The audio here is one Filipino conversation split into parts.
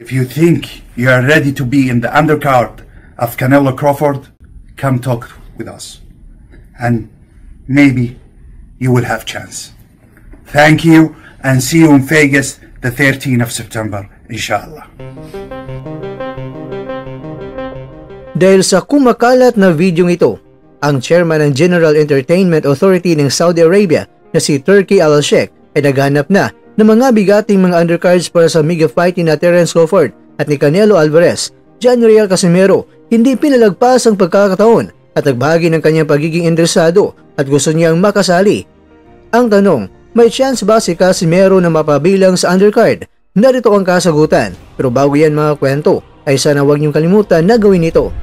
If you think you are ready to be in the undercard of Canelo Crawford, come talk with us. And maybe you will have chance. Thank you and see you in Vegas the 13th of September, inshallah. Dahil sa kumakalat na videong ito, ang chairman ng General Entertainment Authority ng Saudi Arabia na si Turki Al-Sheikh ay naghanap na ng mga bigating mga undercards para sa mega fight ni Terence Crawford at ni Canelo Alvarez. January Casimero hindi pinalagpas ang pagkakataon at nagbahagi ng kanyang pagiging interesado at gusto niyang makasali. Ang tanong, may chance ba si Casimero na mapabilang sa undercard? Narito ang kasagutan, pero bago yan mga kwento ay sana huwag niyong kalimutan na gawin ito.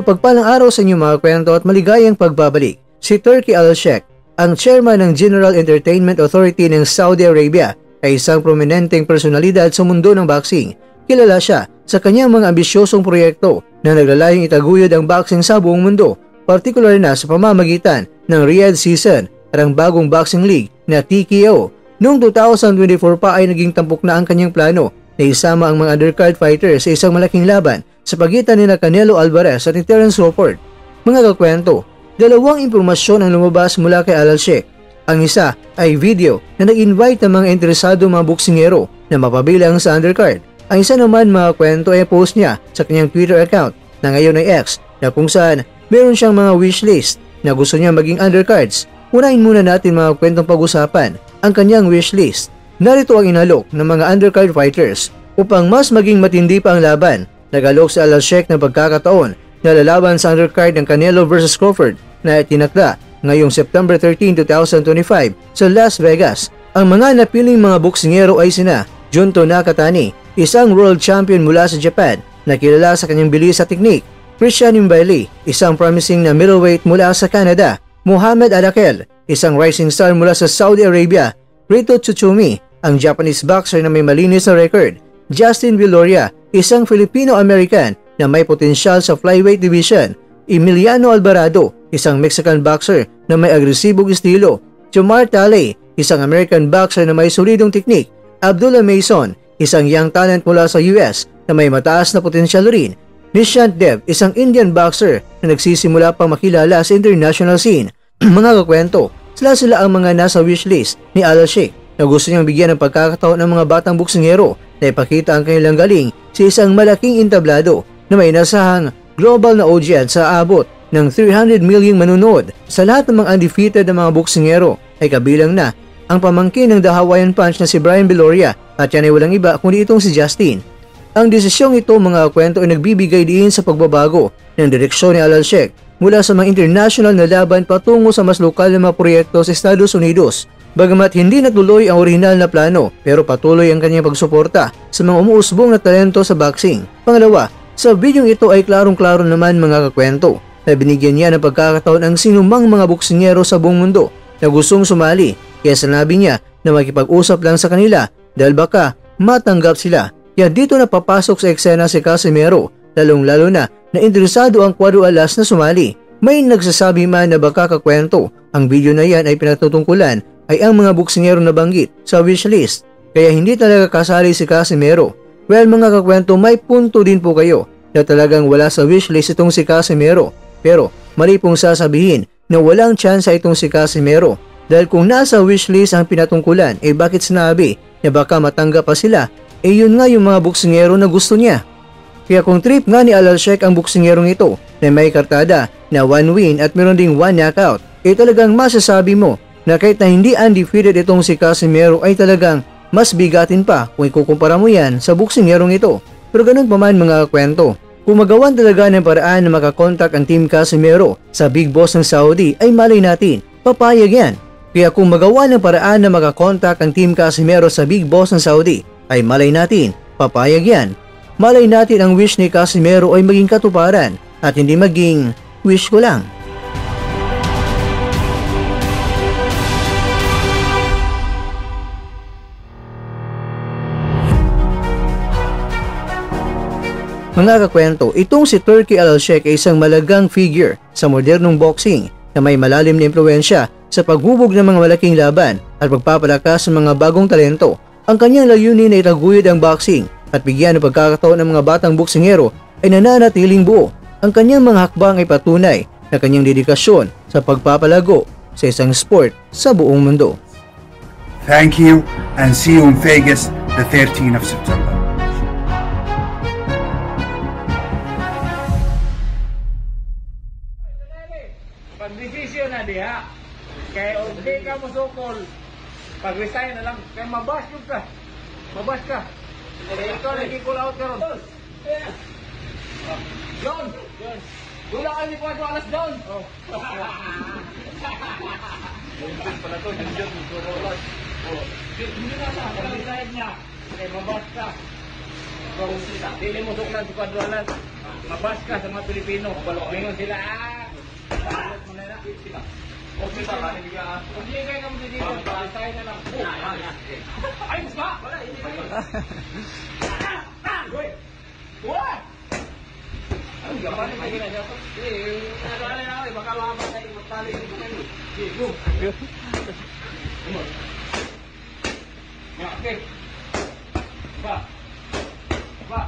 Pagpalang araw sa inyo mga kwento at maligayang pagbabalik. Si Turki Al-Sheikh, ang chairman ng General Entertainment Authority ng Saudi Arabia, ay isang prominenteng personalidad sa mundo ng boxing. Kilala siya sa kanyang mga ambisyosong proyekto na naglalayong itaguyod ang boxing sa buong mundo, partikular na sa pamamagitan ng Riyadh Season at ang bagong boxing league na TKO. Noong 2024 pa ay naging tampok na ang kanyang plano na isama ang mga undercard fighters sa isang malaking laban sa pagitan ni Canelo Alvarez at ni Terence Crawford. Mga kakwento, dalawang impormasyon ang lumabas mula kay Al-Sheikh. Ang isa ay video na nag-invite ng mga interesado mga boksingero na mapabilang sa undercard. Ang isa naman mga kwento ay post niya sa kanyang Twitter account na ngayon ay X, na kung saan meron siyang mga wishlist na gusto niya maging undercards. Unahin muna natin mga kwentong pag-usapan ang kanyang wishlist. Narito ang inalok ng mga undercard fighters upang mas maging matindi pa ang laban. Nag-alok si Al-Sheikh ng pagkakataon na lalaban sa undercard ng Canelo vs Crawford na itinakda ngayong September 13, 2025 sa Las Vegas. Ang mga napiling mga boksingero ay sina Junto Nakatani, isang world champion mula sa Japan na kilala sa kanyang bilis at teknik; Christian Mbili, isang promising na middleweight mula sa Canada; Muhammad Alakel, isang rising star mula sa Saudi Arabia; Rito Tsutsumi, ang Japanese boxer na may malinis na record; Justin Viloria, isang Filipino-American na may potensyal sa flyweight division; Emiliano Alvarado, isang Mexican boxer na may agresibong estilo; Jomar Talley, isang American boxer na may solidong teknik; Abdullah Mason, isang young talent mula sa US na may mataas na potensyal rin; Nishant Dev, isang Indian boxer na nagsisimula pang makilala sa international scene. Mga kakwento, sila ang mga nasa wishlist ni Al-Sheikh na gusto niyang bigyan ng pagkakataon ng mga batang boksingero na ipakita ang kanilang galing sa isang malaking entablado na may nasahang global na audience sa abot ng 300 million manunood. Sa lahat ng mga undefeated na mga boksingero ay kabilang na ang pamangkin ng The Hawaiian Punch na si Brian Viloria, at yan ay walang iba kundi itong si Justin. Ang desisyong ito mga kwento ay nagbibigay diin sa pagbabago ng direksyon ni Al-Sheikh mula sa mga international na laban patungo sa mas lokal na mga proyekto sa Estados Unidos. Bagamat hindi natuloy ang orihinal na plano, pero patuloy ang kanyang pagsuporta sa mga umuusbong na talento sa boxing. Pangalawa, sa videong ito ay klarong-klaro naman mga kakwento na binigyan niya ng pagkakataon ang sinumang mga boksingero sa buong mundo na gustong sumali, kaya sinabi niya na makipag-usap lang sa kanila dahil baka matanggap sila. Kaya dito na papasok sa eksena si Casimero, lalong-lalo na interesado ang Cuadro Alas na sumali. May nagsasabi man na baka kakwento ang video na yan ay pinatutungkulan ay ang mga boksingero na banggit sa wishlist, kaya hindi talaga kasali si Casimero. Well mga kakwento, may punto din po kayo na talagang wala sa wishlist itong si Casimero, pero mali pong sasabihin na walang tsansa itong si Casimero, dahil kung nasa wishlist ang pinatungkulan bakit sinabi na baka matanggap pa sila? Yun nga yung mga boksingero na gusto niya. Kaya kung trip nga ni Al-Sheikh ang boksingerong ito na may kartada na 1 win at meron ding 1 knockout, talagang masasabi mo na kahit na hindi undefeated itong si Casimero ay talagang mas bigatin pa kung ikukumpara mo yan sa boksingerong ito. Pero ganun pa man mga kwento, kung magawan talaga ng paraan na makakontak ang Team Casimero sa Big Boss ng Saudi ay malay natin, papayag yan. Kaya kung magawa ng paraan na makakontak ang Team Casimero sa Big Boss ng Saudi ay malay natin, papayag yan. Malay natin ang wish ni Casimero ay maging katuparan at hindi maging wish ko lang. Mga kakwento, itong si Turki Al-Sheikh ay isang malagang figure sa modernong boxing na may malalim na impluwensya sa paghubog ng mga malaking laban at pagpapalakas ng mga bagong talento. Ang kanyang layunin ay itaguyod ang boxing at bigyan ng pagkakataon ng mga batang boksingero ay nananatiling buo. Ang kanyang mga hakbang ay patunay na kanyang dedikasyon sa pagpapalago sa isang sport sa buong mundo. Thank you and see you in Vegas the 13th of September. Pag-desisyon na diha, kaya hindi ka musukol, pag-resign na lang, kaya mabas yung ka, mabas ka. Kaya ikaw nag-equal out ka ron. John! Gula ka ni Puerto Alas, John! Pala to, John, Puerto Alas. Hindi na sa pag-resign niya, kaya mabas ka. Kung dili mo suklan sa Puerto Alas, mabas ka sa mga Pilipino. Mingon sila, Balat mo na sila. Okay ba ba? Hindi kayo naman dito. Tayo na lang. Ay, mas ba? Wala, hindi ba yun? Uy! What? Ang gaban na kayo na siya. Nagala na ako. Baka lumabas tayo. Magtali dito kayo. Sige, go. Okay. Ba? Ba?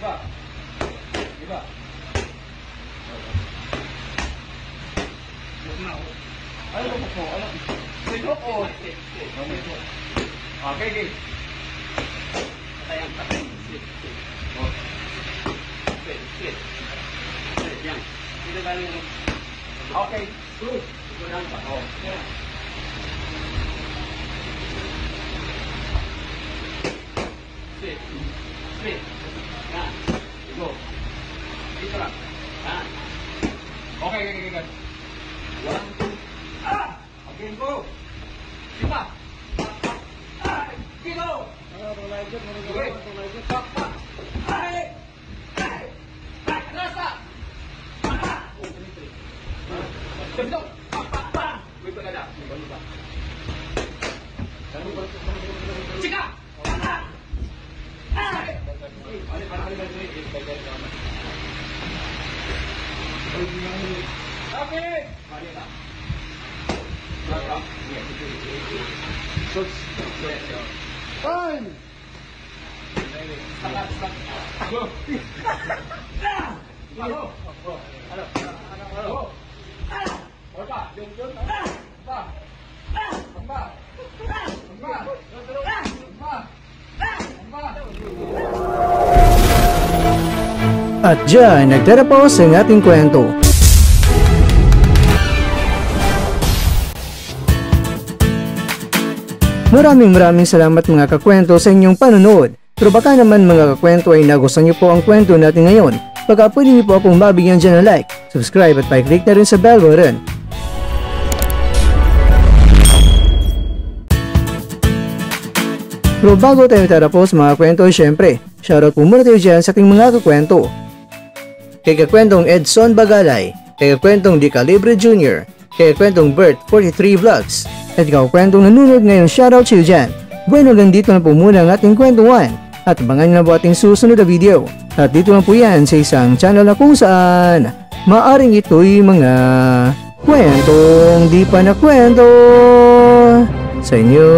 Ba? Ba? Ano po? Ano? Sino po? Okay, okay. Patayang patay. Yan. Dito galing mo. Okay. Two. Kulang pa. Oh. Sit. Sit. Yan. Go. Dito lang. Yan. Okay, okay, okay. One, two. Again, go! Sipa! Kino! Okay. Pakpak! Rasa! Gendong! Pakpak! Wait pa kada. Cika! Okay! Fine. Go. Halo. Halo. Halo. Opa, jom. Pa. Pa. At dyan, nagtatapos ang ating kwento. Maraming salamat mga kakwento sa inyong panonood. Pero baka naman mga kakwento ay nagustuhan niyo po ang kwento natin ngayon. Baka pwede niyo po akong mabigyan dyan ng like, subscribe at pa-click na rin sa bell button. Pero bago tayo tatapos mga kwento, syempre, shoutout po muna tayo dyan sa ating mga kakwento. Kay kakwentong Edson Bagalay, kay kakwentong Di Calibre Jr., kay kakwentong Bert43 Vlogs, at kakwentong nanonood ngayon, shoutout sa iyo dyan. Bueno, dito na po muna ang ating kwentuhan at abangan nyo na po ating susunod na video. At dito na po yan sa isang channel na kung saan maaring ito'y mga kwentong di pa na kwento sa inyo.